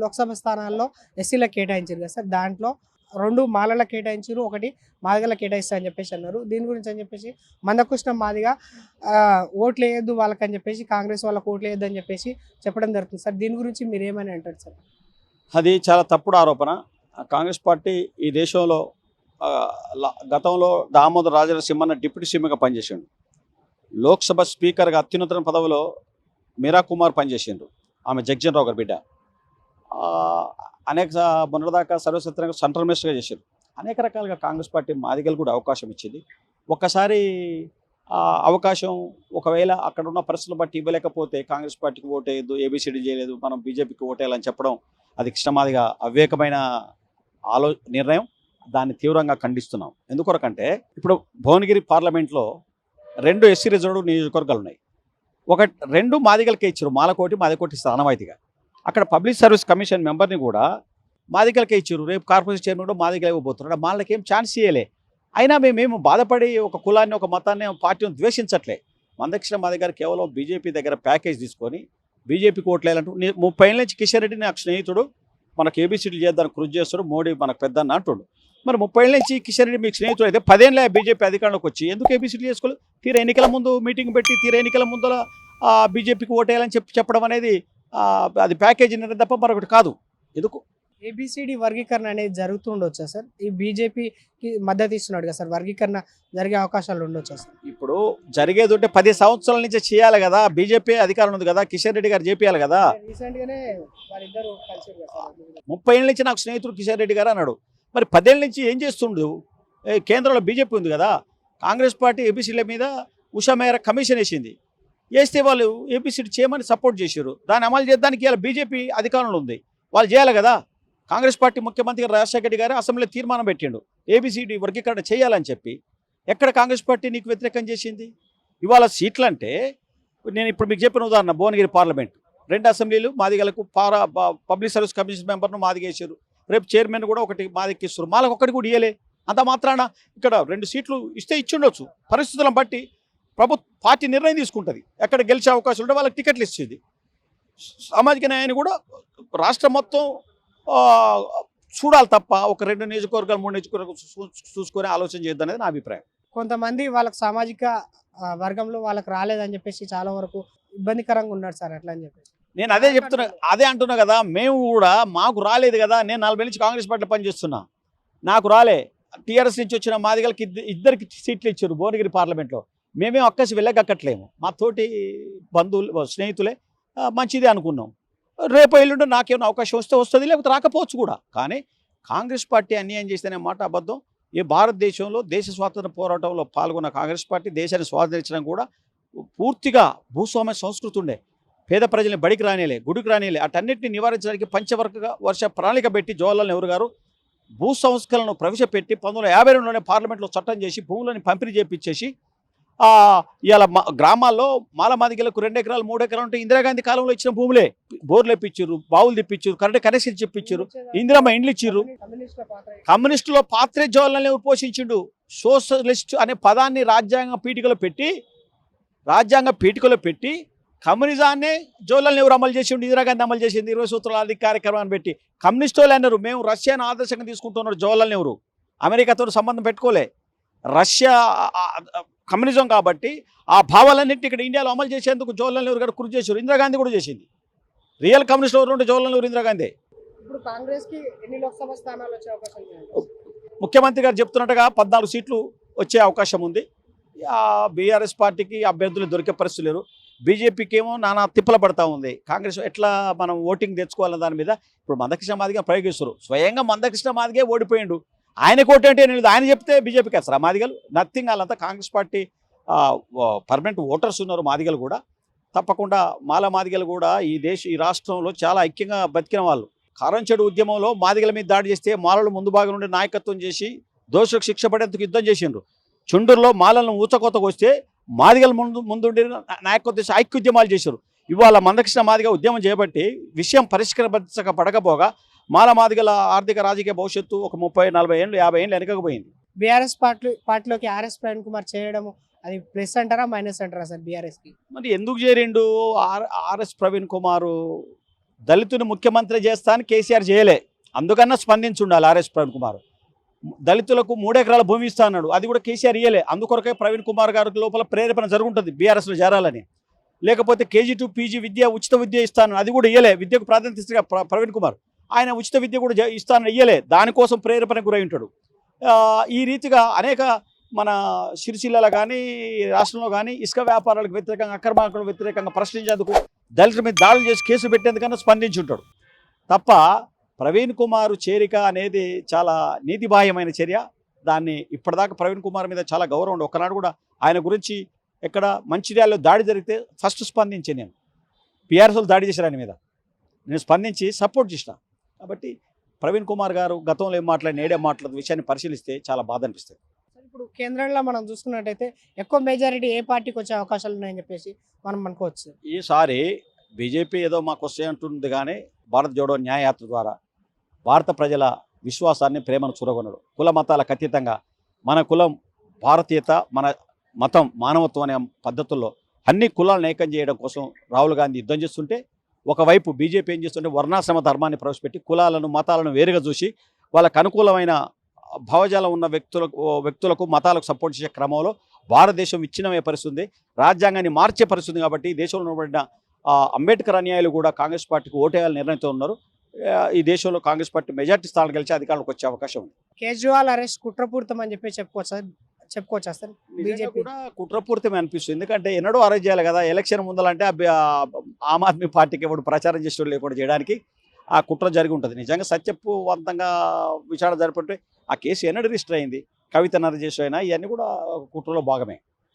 లోక్సభ స్థానాల్లో ఎస్సీలకు కేటాయించారు కదా సార్. దాంట్లో 2 మాలలకు కేటాయించారు, 1 మాదిగలకు కేటాయిస్తా అని చెప్పేసి అన్నారు. దీని గురించి అని చెప్పేసి మందకృష్ణ మాదిగ ఓట్లు వేయొద్దు వాళ్ళకని చెప్పేసి, కాంగ్రెస్ వాళ్ళకి ఓట్లు వేయొద్దు అని చెప్పేసి చెప్పడం జరుగుతుంది సార్. దీని గురించి మీరు ఏమని అంటారు సార్? అది చాలా తప్పుడు ఆరోపణ. కాంగ్రెస్ పార్టీ ఈ దేశంలో గతంలో దామోదర రాజనరసింహన్న డిప్యూటీ సీఎంగా పనిచేసిండు. లోక్సభ స్పీకర్గా అత్యున్నత పదవిలో మీరా కుమార్ పనిచేసిండ్రు. ఆమె జగ్జన్ రావు గారి బిడ్డ. అనేక మొన్నటిదాకా సర్వస్వతంగా సెంట్రల్ మినిస్టర్గా చేశారు. అనేక రకాలుగా కాంగ్రెస్ పార్టీ మాదిగలు కూడా అవకాశం ఇచ్చింది. ఒక్కసారి అవకాశం ఒకవేళ అక్కడ ఉన్న పరిస్థితులు బట్టి ఇవ్వలేకపోతే కాంగ్రెస్ పార్టీకి ఓటేయద్దు, ఏబిసిడి చేయలేదు, మనం బీజేపీకి ఓటేయాలని చెప్పడం అది కృష్ణమాదిగా అవివేకమైన నిర్ణయం. దాన్ని తీవ్రంగా ఖండిస్తున్నాం. ఎందుకొరకంటే ఇప్పుడు భువనగిరి పార్లమెంట్లో 2 ఎస్సీ రిజర్వ్డ్ నియోజకవర్గాలు ఉన్నాయి. 2 మాదిగలకే ఇచ్చారు. మాలకోటి మాదికోటి ఆనవాయితీగా. అక్కడ పబ్లిక్ సర్వీస్ కమిషన్ మెంబర్ని కూడా మాదిగలకే ఇచ్చారు. రేపు కార్పొరేషన్ చైర్మన్ కూడా మాదిగలే ఇవ్వబోతున్నాడు. మాలకి ఏం ఛాన్స్ ఇవ్వలే. అయినా మేము బాధపడి ఒక కులాన్ని, ఒక మతాన్ని, పార్టీని ద్వేషించట్లే. మందకృష్ణ మాదిగ గారు కేవలం బీజేపీ దగ్గర ప్యాకేజ్ తీసుకొని బీజేపీకి ఓట్లేయాలంటూ 30 ఏళ్ళ నుంచి కిషన్ రెడ్డి నాకు స్నేహితుడు, మనకు ఏబీసీడీలు చేద్దానికి కృషి చేస్తాడు, మోడీ మనకు పెద్ద అన్న అంటుండు. మరి 30 ఏళ్ళ నుంచి కిషన్ రెడ్డి మీకు స్నేహితుడు అయితే 10 ఏళ్ళ బీజేపీ అధికారంలోకి వచ్చి ఎందుకు ఏబీసీడీలు చేసుకోలేదు? తీర ఎన్నికల ముందు మీటింగ్ పెట్టి ఎన్నికల ముందర బీజేపీకి ఓటేయాలని చెప్పడం అనేది అది ప్యాకేజీ నిర్ణయం తప్ప మరొకటి కాదు. ఎందుకు ఏబిసిడి వర్గీకరణ అనేది జరుగుతుండొచ్చా సార్? ఈ బీజేపీకి మద్దతు ఇస్తున్నాడు కదా సార్, వర్గీకరణ జరిగే అవకాశాలు ఉండొచ్చా సాసార్? ఇప్పుడు జరిగేది ఉంటే 10 సంవత్సరాల నుంచి చేయాలి కదా. బీజేపీ అధికారం ఉంది కదా, కిషన్ రెడ్డి గారు చేపియాలి కదా. రీసెంట్ గానే వారిద్దరు కలిసి 30 ఏళ్ళ నుంచి నాకు స్నేహితుడు కిషన్ రెడ్డి గారు అన్నాడు. మరి 10 ఏళ్ళ నుంచి ఏం చేస్తుండు? కేంద్రంలో బీజేపీ ఉంది కదా. కాంగ్రెస్ పార్టీ ఏబీసీల మీద ఉషా మేర కమిషన్ వేసింది. వేస్తే వాళ్ళు ఏబీసీడీ చేయమని సపోర్ట్ చేశారు. దాన్ని అమలు చేయడానికి ఇలా బీజేపీ అధికారంలో ఉంది, వాళ్ళు చేయాలి కదా. కాంగ్రెస్ పార్టీ ముఖ్యమంత్రి రాజశేఖర రెడ్డి గారు అసెంబ్లీలో తీర్మానం పెట్టిండు ఏబీసీడీ వర్గీకరణ చేయాలని చెప్పి. ఎక్కడ కాంగ్రెస్ పార్టీ నీకు వ్యతిరేకం చేసింది? ఇవాళ సీట్లు అంటే నేను ఇప్పుడు మీకు చెప్పిన ఉదాహరణ, భువనగిరి పార్లమెంట్ 2 అసెంబ్లీలు మాదిగలకు పబ్లిక్ సర్వీస్ కమిషన్ మెంబర్ను మాదిగేశారు. రేపు చైర్మన్ కూడా 1 మాదిగిస్తారు. మాలకు 1 కూడా ఇయ్యలే. అంత మాత్రాన ఇక్కడ 2 సీట్లు ఇస్తే ఇచ్చిండొచ్చు. పరిస్థితులను బట్టి పార్టీ నిర్ణయం తీసుకుంటుంది. ఎక్కడ గెలిచే అవకాశం ఉంటే వాళ్ళకి టికెట్లు ఇచ్చేది. సామాజిక న్యాయాన్ని కూడా రాష్ట్రం మొత్తం చూడాలి తప్ప ఒక 2 నియోజకవర్గాలు 3 నియోజకవర్గాలు చూసుకొని ఆలోచన చేయొద్దు అనేది నా అభిప్రాయం. కొంతమంది వాళ్ళకి సామాజిక వర్గంలో వాళ్ళకి రాలేదని చెప్పేసి చాలా వరకు ఇబ్బందికరంగా ఉన్నారు సార్. అట్లా అని చెప్పేసి నేను అదే అంటున్నా కదా. మేము కూడా మాకు రాలేదు కదా. నేను 40 ఏళ్ళ నుంచి కాంగ్రెస్ పార్టీలో పనిచేస్తున్నా, నాకు రాలే. టీఆర్ఎస్ నుంచి వచ్చిన మాదిగలకి 2 సీట్లు ఇచ్చారు భువనగిరి పార్లమెంట్లో. మేమేం అక్కసి వెళ్ళగక్కట్లేము. మా తోటి బంధువులు స్నేహితులే మంచిదే అనుకున్నాం. రేపు ఎల్లుండి నాకేమైనా అవకాశం వస్తే వస్తుంది, లేకపోతే రాకపోవచ్చు కూడా. కానీ కాంగ్రెస్ పార్టీ అన్యాయం చేస్తేనే మాట అబద్ధం. ఈ భారతదేశంలో దేశ స్వాతంత్ర పోరాటంలో పాల్గొన్న కాంగ్రెస్ పార్టీ దేశాన్ని స్వాతంత్రించడం కూడా పూర్తిగా భూస్వామ్య సంస్కృతి ఉండే. పేద ప్రజల్ని బడికి రానిలే, గుడికి రానిలే. అటన్నిటిని నివారించడానికి వర్ష ప్రణాళిక పెట్టి జవహర్లాల్ నెహ్రూ గారు భూ సంస్కరణను ప్రవేశపెట్టి 1952లోనే పార్లమెంట్లో చట్టం చేసి భూములని పంపిణీ చేపించేసి ఇవాళ గ్రామాల్లో మాదిగలకు 2 ఎకరాలు 3 ఎకరాలు ఉంటే ఇందిరాగాంధీ కాలంలో ఇచ్చిన భూములే. బోర్లు ఇప్పించారు, బావులు తెప్పించారు, కరెంట్ కనెక్షన్ చెప్పించారు, ఇందిరమ్మ ఇండ్లు ఇచ్చారు. కమ్యూనిస్టులో పాత్రే జవహర్లాల్ నెహ్రూ పోషించిండు. సోషలిస్ట్ అనే పదాన్ని రాజ్యాంగ పీఠికలో పెట్టి కమ్యూనిజాన్ని జవహర్లాల్ నెహ్రూ అమలు చేసిండు, ఇందిరాగాంధీ అమలు చేసింది. 20 సూత్రాల ఆర్థిక కార్యక్రమాన్ని పెట్టి కమ్యూనిస్టు వాళ్ళు అన్నారు మేము రష్యాను ఆదర్శంగా తీసుకుంటున్నారు. జవహర్లాల్ నెహ్రూ అమెరికాతో సంబంధం పెట్టుకోలే. రష్యా కమ్యూనిజం కాబట్టి ఆ భావాలన్నింటినీ ఇక్కడ ఇండియాలో అమలు చేసేందుకు జవహర్లాల్ నెహ్రూ గారు కృషి చేశారు. ఇందిరాగాంధీ కూడా చేసింది. రియల్ కమ్యూనిస్ట్ ఎవరు ఉంటే జవహర్లాల్ నెహ్రూ, ఇందిరాగాంధీ. ఇప్పుడు కాంగ్రెస్కి ఎన్ని లోక్సభ స్థానాలు వచ్చే అవకాశం ఉంది? ముఖ్యమంత్రి గారు చెప్తున్నట్టుగా 14 సీట్లు వచ్చే అవకాశం ఉంది. బీఆర్ఎస్ పార్టీకి అభ్యర్థులు దొరికే పరిస్థితులు లేరు. బీజేపీకి ఏమో నానా తిప్పల పడతా ఉంది. కాంగ్రెస్ ఎట్లా మనం ఓటింగ్ తెచ్చుకోవాలన్న దాని మీద ఇప్పుడు మందకృష్ణ మాదిగ ప్రయోగిస్తారు. స్వయంగా మందకృష్ణ మాదిగే ఓడిపోయిండు. ఆయనకు ఓటు అంటే నేను ఆయన చెప్తే బీజేపీకి వేస్తారు మాదిగలు. నథింగ్. వాళ్ళంతా కాంగ్రెస్ పార్టీ పర్మనెంట్ ఓటర్స్ ఉన్నారు. మాదిగలు కూడా తప్పకుండా మాదిగలు కూడా ఈ రాష్ట్రంలో చాలా ఐక్యంగా బతికిన వాళ్ళు. కారంచెడు ఉద్యమంలో మాదిగల మీద దాడి చేస్తే మాలలు ముందు భాగం నుండి నాయకత్వం చేసి దోషులకు శిక్ష పడేందుకు యుద్ధం చేసిండ్రు. చుండూరులో మాలలను ఊచకోతకు వస్తే మాదిగల ముందుండి నాయకత్వం చేసి ఐక్యోద్యమాలు చేశారు. ఇవాళ మందకృష్ణ మాదిగ ఉద్యమం చేయబట్టి విషయం పరిష్కరించబడకపోగా మాదిగల ఆర్థిక రాజకీయ భవిష్యత్తు ఒక 30, 40 ఏళ్ళు 50 ఏళ్ళు వెనకపోయింది. బీఆర్ఎస్ పార్టీలోకి ఆర్ఎస్ ప్రవీణ్ కుమార్ చేయడం అది ప్లస్ అంటారా మైనస్ అంటారా సార్ బీఆర్ఎస్కి? మరి ఎందుకు చేరిండు ఆర్ఎస్ ప్రవీణ్ కుమార్? దళితుని ముఖ్యమంత్రి చేస్తా అని కేసీఆర్ చేయలే, అందుకన్నా స్పందించి ఉండాలి ఆర్ఎస్ ప్రవీణ్ కుమార్. దళితులకు 3 ఎకరాల భూమి ఇస్తా అన్నాడు, అది కూడా కేసీఆర్ ఇయ్యలే. అందుకొరకే ప్రవీణ్ కుమార్ గారికి లోపల ప్రేరేపణ జరుగుంటుంది బీఆర్ఎస్లో చేరాలని. లేకపోతే కేజీ టు పీజీ విద్య, ఉచిత విద్య ఇస్తాను, అది కూడా ఇయ్యలే. విద్యకు ప్రాధాన్యత ఇస్తే ప్రవీణ్ కుమార్ ఆయన ఉచిత విద్య కూడా ఇస్తాను ఇయ్యలే, దానికోసం ప్రేరేపణ గురై ఉంటాడు. ఈ రీతిగా అనేక మన సిరిసిల్లలో కానీ రాష్ట్రంలో కానీ ఇసుక వ్యాపారాలకు వ్యతిరేకంగా, అక్రమాలకు వ్యతిరేకంగా ప్రశ్నించేందుకు, దళితుల మీద దాడులు చేసి కేసు పెట్టేందుకన్నా స్పందించి ఉంటాడు తప్ప ప్రవీణ్ కుమార్ చేరిక అనేది చాలా నీతిబాహ్యమైన చర్య. దాన్ని ఇప్పటిదాకా ప్రవీణ్ కుమార్ మీద చాలా గౌరవం ఉండే, ఒకనాడు కూడా ఆయన గురించి ఎక్కడ మంచిర్యాలలో దాడి జరిగితే ఫస్ట్ స్పందించి నేను పిఆర్ఎస్లు దాడి చేశారు ఆయన మీద, నేను స్పందించి సపోర్ట్ చేసిన. కాబట్టి ప్రవీణ్ కుమార్ గారు గతంలో ఏం మాట్లాడిన ఏడే మాట్లాడిన విషయాన్ని పరిశీలిస్తే చాలా బాధ అనిపిస్తుంది. ఇప్పుడు కేంద్రంలో మనం చూసుకున్నట్టయితే ఎక్కువ మెజారిటీ ఏ పార్టీకి వచ్చే అవకాశాలు ఉన్నాయని చెప్పేసి మనం అనుకోవచ్చు. ఈసారి బీజేపీ ఏదో మాకు వస్తే అంటుంది, కానీ భారత్ జోడో న్యాయయాత్ర ద్వారా భారత ప్రజల విశ్వాసాన్ని, ప్రేమను చూరగొనడు. కుల మతాలకు అతీతంగా మన కులం భారతీయత, మన మతం మానవత్వం అనే పద్ధతుల్లో అన్ని కులాలను ఏకం చేయడం కోసం రాహుల్ గాంధీ యుద్ధం చేస్తుంటే, ఒకవైపు బీజేపీ ఏం చేస్తుంటే వర్ణాశ్రమ ధర్మాన్ని ప్రవేశపెట్టి కులాలను మతాలను వేరుగా చూసి వాళ్ళకు అనుకూలమైన భావజాలం ఉన్న వ్యక్తులకు మతాలకు సపోర్ట్ చేసే క్రమంలో భారతదేశం విచ్ఛిన్నమయ్యే పరిస్థితుంది, రాజ్యాంగాన్ని మార్చే పరిస్థితుంది. కాబట్టి దేశంలో ఉండబడిన అంబేద్కర్ అనుయాయులు కూడా కాంగ్రెస్ పార్టీకి ఓటేయాలని నిర్ణయంతో ఉన్నారు. ఈ దేశంలో కాంగ్రెస్ పార్టీ మెజార్టీ స్థానాలు గెలిచి అధికారంలోకి వచ్చే అవకాశం ఉంది. కేజ్రీవాల్ అరెస్ట్ కుట్రపూరితం అని చెప్పి చెప్పుకోవచ్చా సార్? బీజేపీ కూడా కుట్రపూరితమే అనిపిస్తుంది. ఎందుకంటే ఎన్నడూ అరెస్ట్ చేయాలి కదా, ఎలక్షన్ ముందలంటే ఆమ్ ఆద్మీ పార్టీకి ఎవడు ప్రచారం చేసేవాళ్ళు లేకుండా చేయడానికి ఆ కుట్ర జరిగి ఉంటుంది. నిజంగా సత్యవంతంగా విచారణ జరిపి ఆ కేసు ఎన్నడూ రిజిస్టర్ అయింది, కవిత నరేష్ అయినా, ఇవన్నీ కూడా కుట్రలో భాగమే.